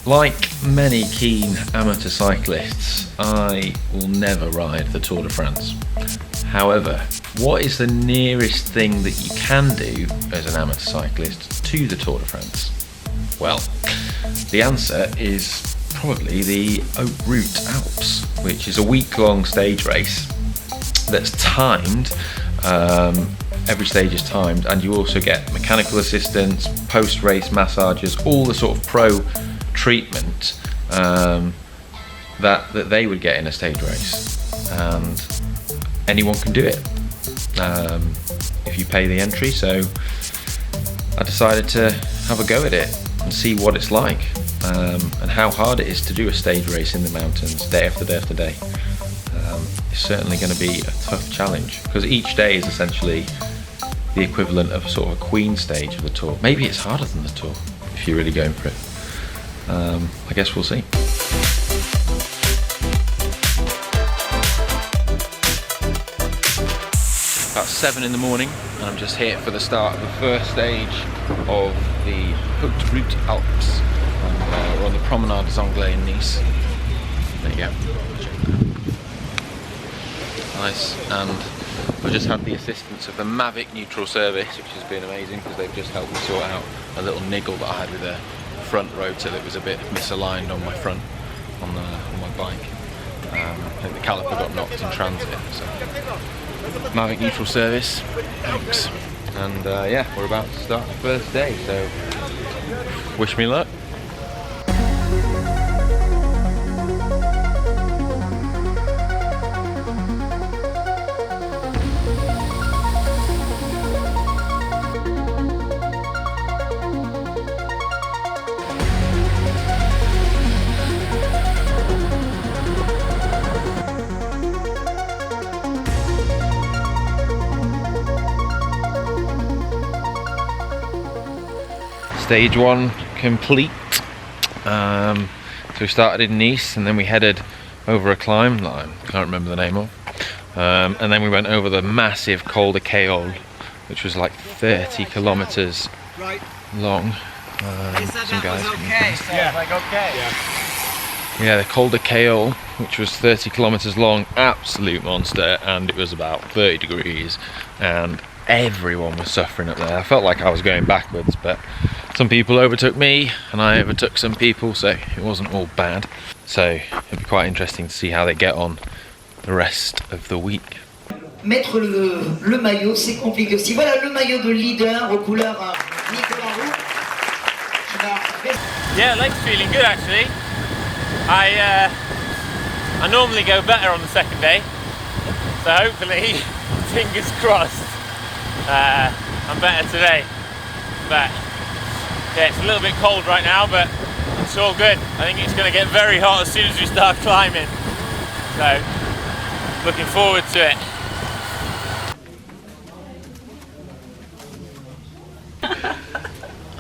Like many keen amateur cyclists, I will never ride the Tour de France. However, what is the nearest thing that you can do as an amateur cyclist to the Tour de France? Well, the answer is probably the Haute Alps, which is a week-long stage race that's timed. Every stage is timed, and you also get mechanical assistance, post-race massages, all the sort of pro treatment that they would get in a stage race, and anyone can do it if you pay the entry. So I decided to have a go at it and see what it's like, and how hard it is to do a stage race in the mountains day after day after day. It's certainly going to be a tough challenge, because each day is essentially the equivalent of sort of a queen stage of the Tour. Maybe it's harder than the Tour if you're really going for it. I guess we'll see. About 7 in the morning, and I'm just here for the start of the first stage of the Haute Alps. We're on the Promenade des Anglais in Nice. There you go. Nice, and I've just had the assistance of the Mavic neutral service, which has been amazing, because they've just helped me sort out a little niggle that I had with the front rotor that was a bit misaligned on my front, on my bike. I think the caliper got knocked in transit, so Mavic neutral service, thanks. And yeah, we're about to start the first day, so wish me luck. Stage 1 complete. So we started in Nice, and then we headed over a climb that I can't remember the name of, and then we went over the massive Col de Caol, which was like 30 kilometers long. Some guys yeah, the Col de Caol, which was 30 kilometers long, absolute monster, and it was about 30 degrees, and everyone was suffering up there. I felt like I was going backwards, but some people overtook me and I overtook some people, so it wasn't all bad. So it'll be quite interesting to see how they get on the rest of the week. Mettre le maillot, c'est compliqué aussi. Voilà le maillot de leader aux couleurs Loup. Yeah, leg's feeling good actually. I normally go better on the second day, so hopefully, fingers crossed, I'm better today. But yeah, it's a little bit cold right now, but it's all good. I think it's going to get very hot as soon as we start climbing. So, looking forward to it.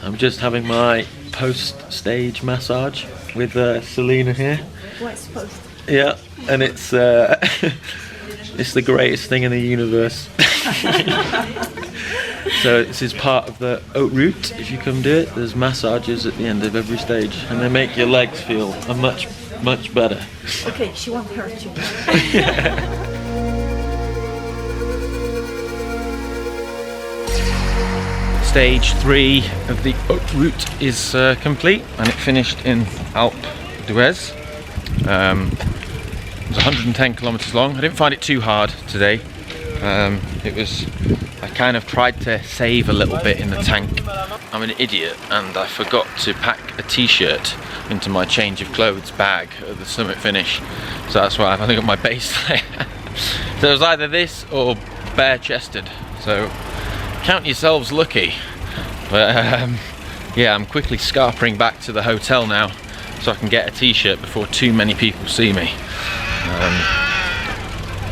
I'm just having my post-stage massage with Selena here. What's post? Yeah, and it's it's the greatest thing in the universe. So this is part of the Haute Route. If you come do it, there's massages at the end of every stage, and they make your legs feel much better. Okay, she won't hurt you. Stage 3 of the Haute Route is complete, and it finished in Bourg D'Oisans. It was 110 kilometers long. I didn't find it too hard today. I kind of tried to save a little bit in the tank. I'm an idiot, and I forgot to pack a t-shirt into my change of clothes bag at the summit finish. So that's why I've only got my base there. So it was either this or bare-chested. So count yourselves lucky. But yeah, I'm quickly scarpering back to the hotel now so I can get a t-shirt before too many people see me.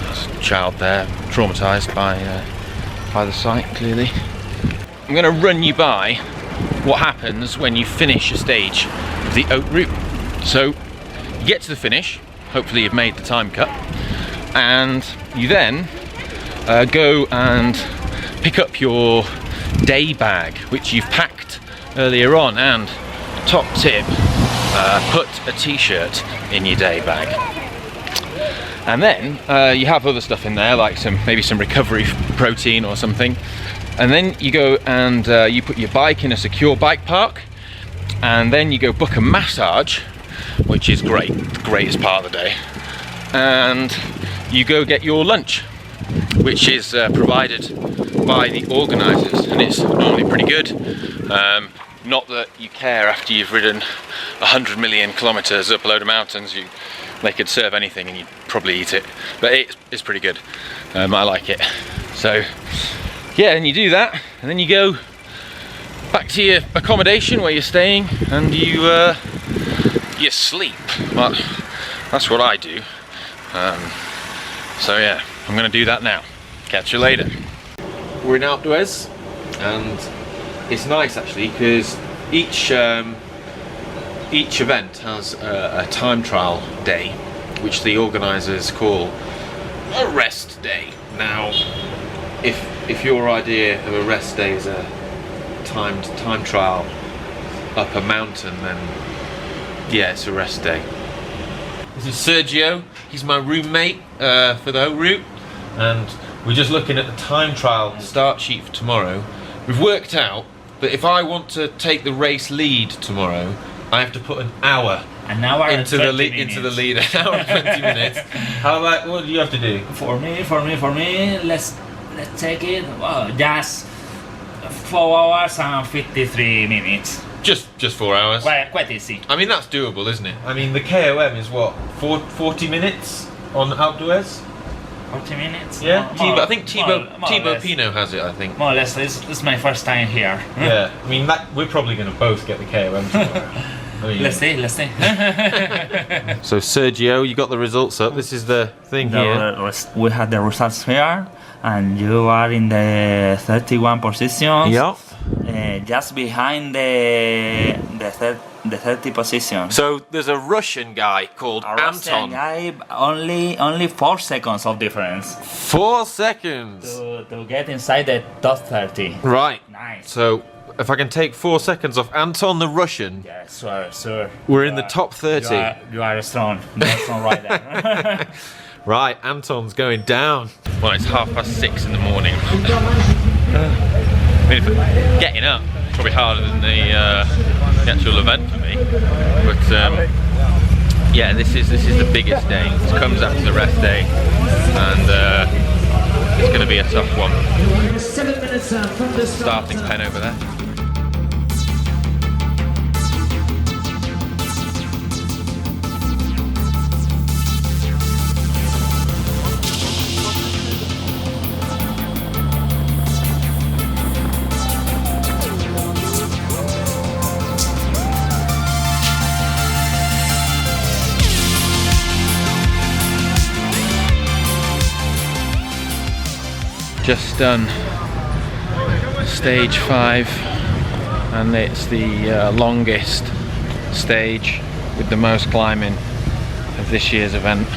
There's a child there, traumatised by the sight, clearly. I'm going to run you by what happens when you finish a stage of the Haute Route. So you get to the finish, hopefully you've made the time cut, and you then go and pick up your day bag, which you've packed earlier on. And top tip, put a t-shirt in your day bag. And then you have other stuff in there, like maybe some recovery protein or something. And then you go and you put your bike in a secure bike park, and then you go book a massage, which is great, the greatest part of the day. And you go get your lunch, which is provided by the organisers, and it's normally pretty good. Not that you care after you've ridden 100 million kilometres up a load of mountains. They could serve anything and you'd probably eat it, but it's pretty good. I like it. So yeah, and you do that, and then you go back to your accommodation where you're staying, and you sleep. Well, that's what I do. So yeah, I'm going to do that now. Catch you later. We're in Alpe d'Huez, and it's nice actually because each event has a time trial day, which the organisers call a rest day. Now, if your idea of a rest day is a time trial up a mountain, then yeah, it's a rest day. This is Sergio. He's my roommate for the whole route, and we're just looking at the time trial start sheet for tomorrow. We've worked out that if I want to take the race lead tomorrow, I have to put an hour into the lead. An hour and 20 minutes. How about, what do you have to do? For me, let's take it. Well, just 4 hours and 53 minutes. Just 4 hours. Quite easy. I mean, that's doable, isn't it? I mean, the KOM is what, 40 minutes on Alpe d'Huez? 40 minutes? Yeah, I think more Thibaut Pinot has it, I think. More or less, this is my first time here. Yeah, I mean, we're probably going to both get the KOM tomorrow. I mean, let's see. So Sergio, you got the results up. This is the thing here. We have the results here, and you are in the 31 position. Yeah. Just behind the 30 position. So there's a Russian guy called Anton. Guy, only 4 seconds of difference. 4 seconds to get inside the top 30. Right. Nice. So if I can take 4 seconds off Anton the Russian, yeah, sure. We're in the top 30. You are strong. You're a strong rider. Right, Anton's going down. Well, it's 6:30 in the morning. I mean, getting up is probably harder than the actual event for me. But yeah, this is the biggest day. This comes after the rest day, and it's going to be a tough one. 7 minutes from the start. Starting pen over there. Just done stage 5, and it's the longest stage with the most climbing of this year's event.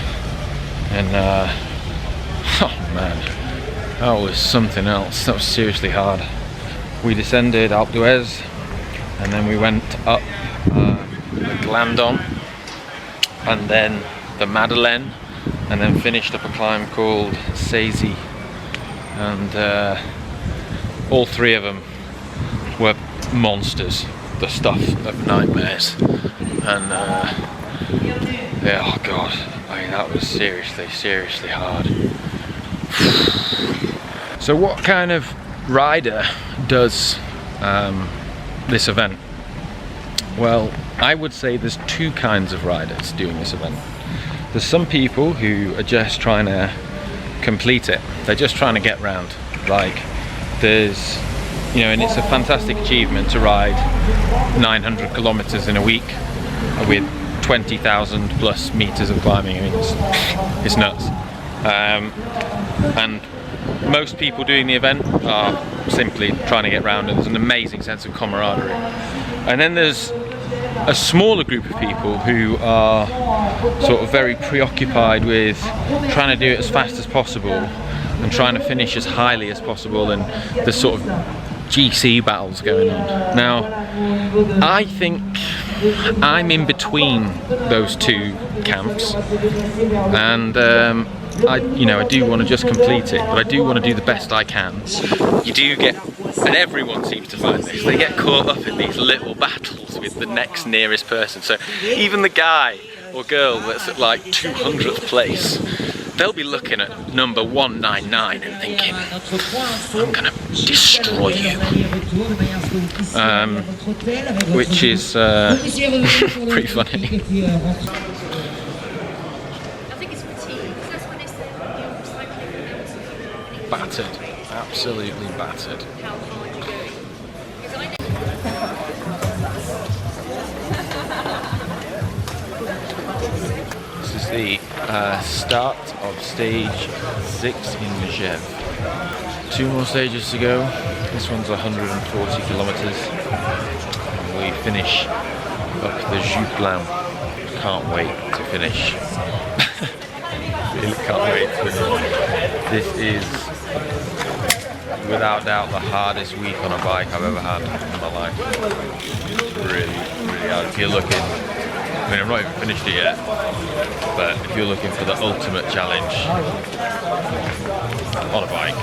And oh man, that was something else. That was seriously hard. We descended Alpe d'Huez, and then we went up the Glandon, and then the Madeleine, and then finished up a climb called Serre. And all 3 of them were monsters, the stuff of nightmares. And yeah, oh god, I mean, that was seriously hard. So what kind of rider does this event? Well, I would say there's 2 kinds of riders doing this event. There's some people who are just trying to complete it. They're just trying to get round. Like, there's, you know, and it's a fantastic achievement to ride 900 kilometers in a week with 20,000 plus meters of climbing. I mean, it's nuts. And most people doing the event are simply trying to get round, and there's an amazing sense of camaraderie. And then there's a smaller group of people who are sort of very preoccupied with trying to do it as fast as possible and trying to finish as highly as possible, and there's sort of GC battles going on. Now, I think I'm in between those two camps, and I do want to just complete it, but I do want to do the best I can. You do get, and everyone seems to find this, they get caught up in these little battles with the next nearest person. So even the guy or girl that's at like 200th place, they'll be looking at number 199 and thinking, I'm gonna destroy you. Which is pretty funny. I think it's fatigue, because that's when they say you're cycling Battered, absolutely battered. how hard you're going. Because I know This is the start of stage 6 in Megeve. 2 more stages to go. This one's 140 kilometers. And we finish up the Chevalier. Can't wait to finish. Really can't wait to finish. This is without doubt the hardest week on a bike I've ever had in my life. Really, really hard. If you're looking, I mean, I've not even finished it yet, but if you're looking for the ultimate challenge on a bike,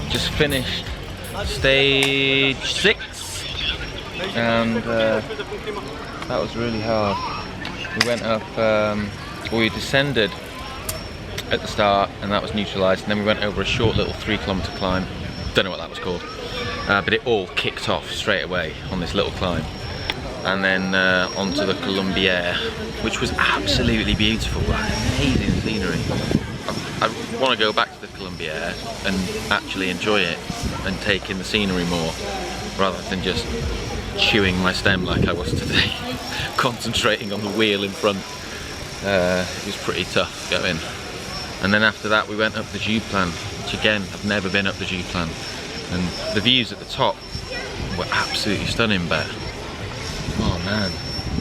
just finished stage 6, and that was really hard. We went up, we descended at the start and that was neutralised, and then we went over a short little 3-kilometre climb, don't know what that was called, but it all kicked off straight away on this little climb, and then onto the Colombière, which was absolutely beautiful, amazing scenery. I want to go back to the Colombière and actually enjoy it and take in the scenery more, rather than just chewing my stem like I was today, concentrating on the wheel in front. It was pretty tough going. And then after that we went up the Chevalier, which again, I've never been up the Chevalier, and the views at the top were absolutely stunning, but oh man,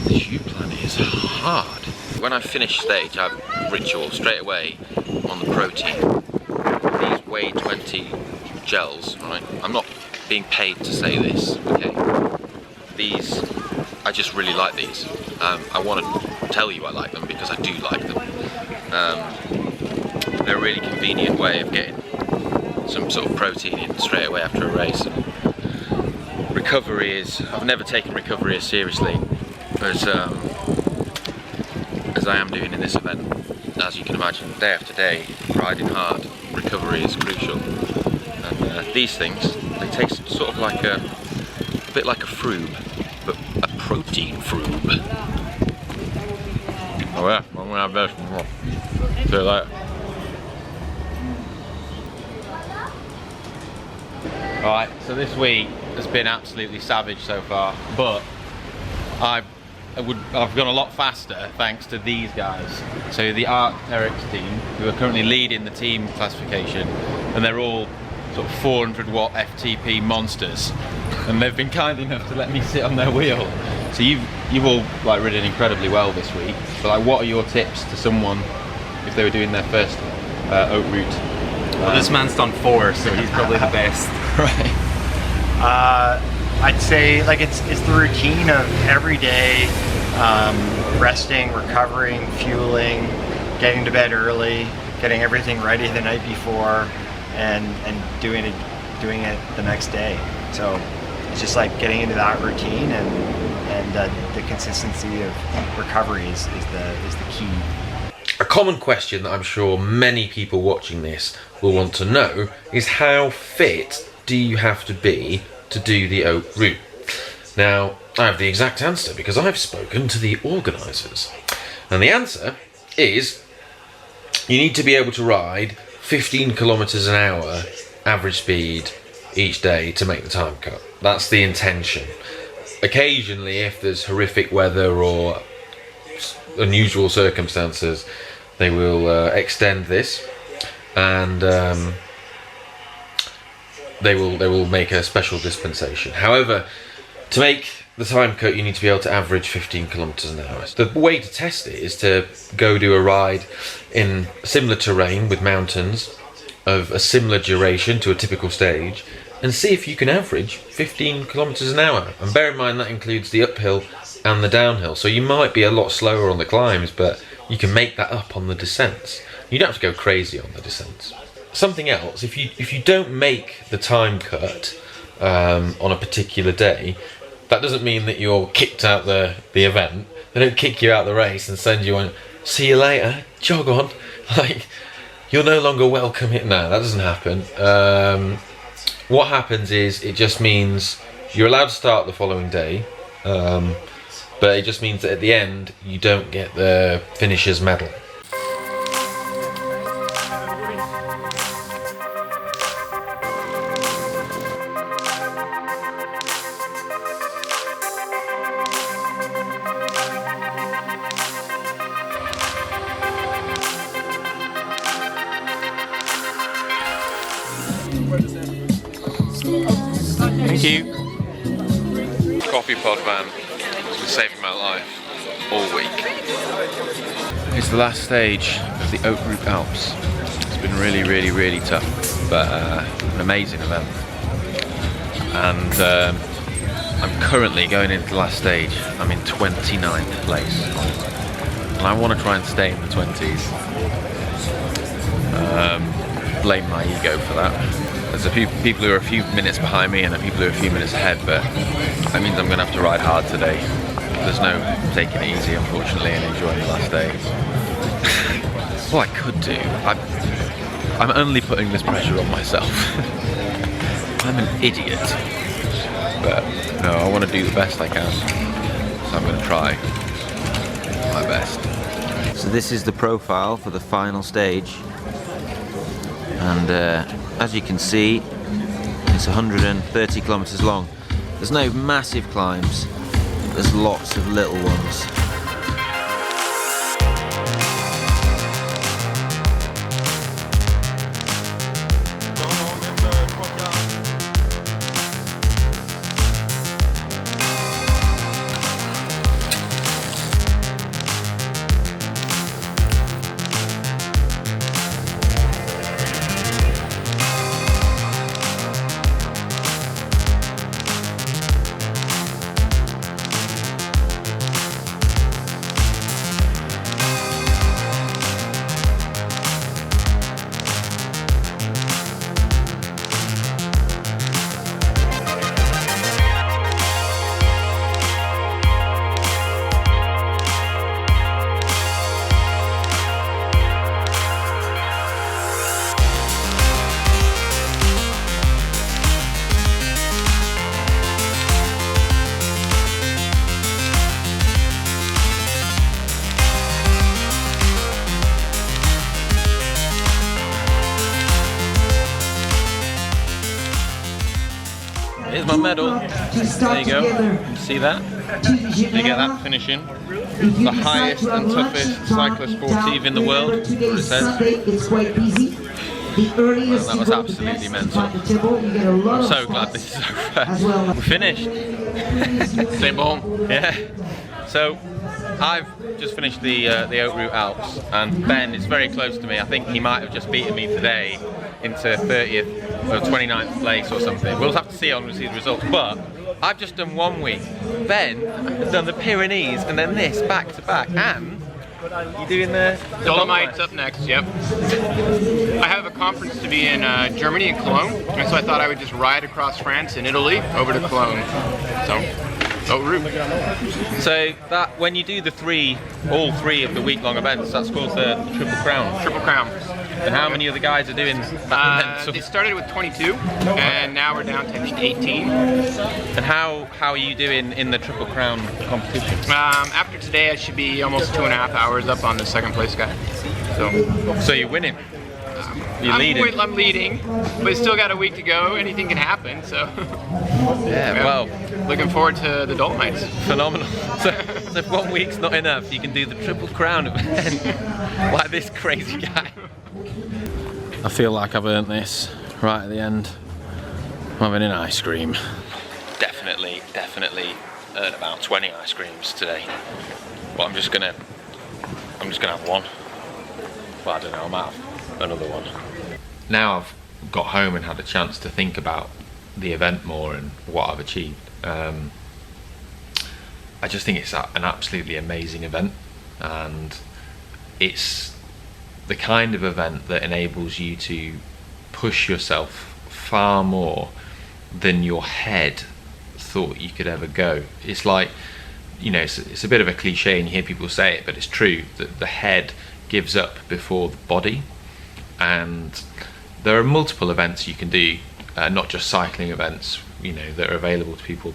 the Chevalier is hard. When I finish stage, I have a ritual straight away on the protein. These weigh 20 gels, right? I'm not being paid to say this, okay? These, I just really like these. I want to tell you I like them because I do like them. They're a really convenient way of getting some sort of protein in straight away after a race. Recovery is, I've never taken recovery as seriously as I am doing in this event. As you can imagine, day after day, riding hard, recovery is crucial. And these things, they taste sort of like a bit like a froob, but a protein froob. Oh yeah, I'm gonna have this. See you later. Alright, so this week has been absolutely savage so far, but I've gone a lot faster thanks to these guys. So the Arc'teryx team, who are currently leading the team classification, and they're all sort of 400 watt FTP monsters, and they've been kind enough to let me sit on their wheel. So you've all like ridden incredibly well this week. So like, what are your tips to someone if they were doing their first Haute route? Well, this man's done 4, so he's probably the best. Right. I'd say like it's the routine of every day, resting, recovering, fueling, getting to bed early, getting everything ready the night before, and doing it the next day. So it's just like getting into that routine, and the consistency of recovery is the key. A common question that I'm sure many people watching this will want to know is, how fit do you have to be to do the Haute route? Now, I have the exact answer because I've spoken to the organisers. And the answer is you need to be able to ride 15 kilometres an hour average speed each day to make the time cut. That's the intention. Occasionally, if there's horrific weather or unusual circumstances, they will extend this, and they will make a special dispensation. However, to make the time cut, you need to be able to average 15 kilometres an hour. The way to test it is to go do a ride in similar terrain with mountains of a similar duration to a typical stage and see if you can average 15 kilometres an hour. And bear in mind that includes the uphill and the downhill. So you might be a lot slower on the climbs, but you can make that up on the descents. You don't have to go crazy on the descents. Something else, if you don't make the time cut on a particular day, that doesn't mean that you're kicked out the event. They don't kick you out the race and send you on, see you later, jog on. Like, you're no longer welcome here. No, that doesn't happen. What happens is, it just means you're allowed to start the following day, but it just means that at the end, you don't get the finisher's medal. Thank you. Coffee pod van has been saving my life all week. It's the last stage of the Haute Alps. It's been really, really, really tough, but an amazing event. And I'm currently going into the last stage. I'm in 29th place, and I want to try and stay in the 20s. Blame my ego for that. There's a few people who are a few minutes behind me and a people who are a few minutes ahead, but that means I'm going to have to ride hard today. There's no taking it easy, unfortunately, and enjoying the last day. What I could do, I'm only putting this pressure on myself. I'm an idiot, but no, I want to do the best I can, so I'm going to try my best. So this is the profile for the final stage, and as you can see, it's 130 kilometers long. There's no massive climbs, there's lots of little ones. Here's my medal. There you go. See that? You get that finishing. The highest and toughest cyclist sportive in the world. That's what it says. Well, that was absolutely mental. I'm so glad this is over. We're finished. C'est bon. Yeah. So I've just finished the Haute Alps, and Ben is very close to me. I think he might have just beaten me today into 30th or 29th place or something. We'll have to see on the results. But I've just done 1 week. Ben has done the Pyrenees and then this back to back. And you're doing the Dolomites up next. Yep. I have a conference to be in Germany in Cologne, and so I thought I would just ride across France and Italy over to Cologne. So So that when you do all three of the week-long events, that's called the Triple Crown. Triple Crown. And how many other guys are doing that? They started with 22, and now we're down to, I think, 18. And how are you doing in the Triple Crown competition? After today, I should be almost 2.5 hours up on the second place guy. So you're winning? You're leading? I'm leading, but still got a week to go. Anything can happen, so. Yeah, well. Looking forward to the Dolomites. Phenomenal. So if 1 week's not enough, you can do the Triple Crown event like this crazy guy. I feel like I've earned this right at the end. I'm having an ice cream. Definitely earned about 20 ice creams today. But I'm just gonna have one. Well, I don't know, I might have another one. Now I've got home and had a chance to think about the event more and what I've achieved. I just think it's an absolutely amazing event, and it's the kind of event that enables you to push yourself far more than your head thought you could ever go. It's like, you know, it's a bit of a cliche and you hear people say it, but it's true that the head gives up before the body. And there are multiple events you can do, not just cycling events, you know, that are available to people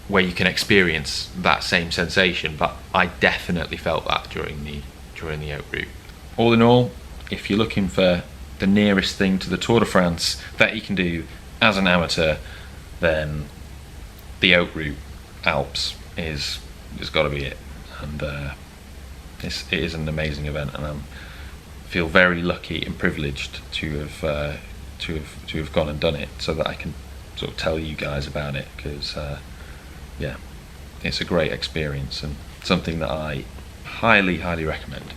where you can experience that same sensation. But I definitely felt that during the Haute route. All in all, if you're looking for the nearest thing to the Tour de France that you can do as an amateur, then the Haute route, Alps, has got to be it. And it is an amazing event, and I feel very lucky and privileged to have gone and done it, so that I can sort of tell you guys about it, because yeah, it's a great experience and something that I highly recommend.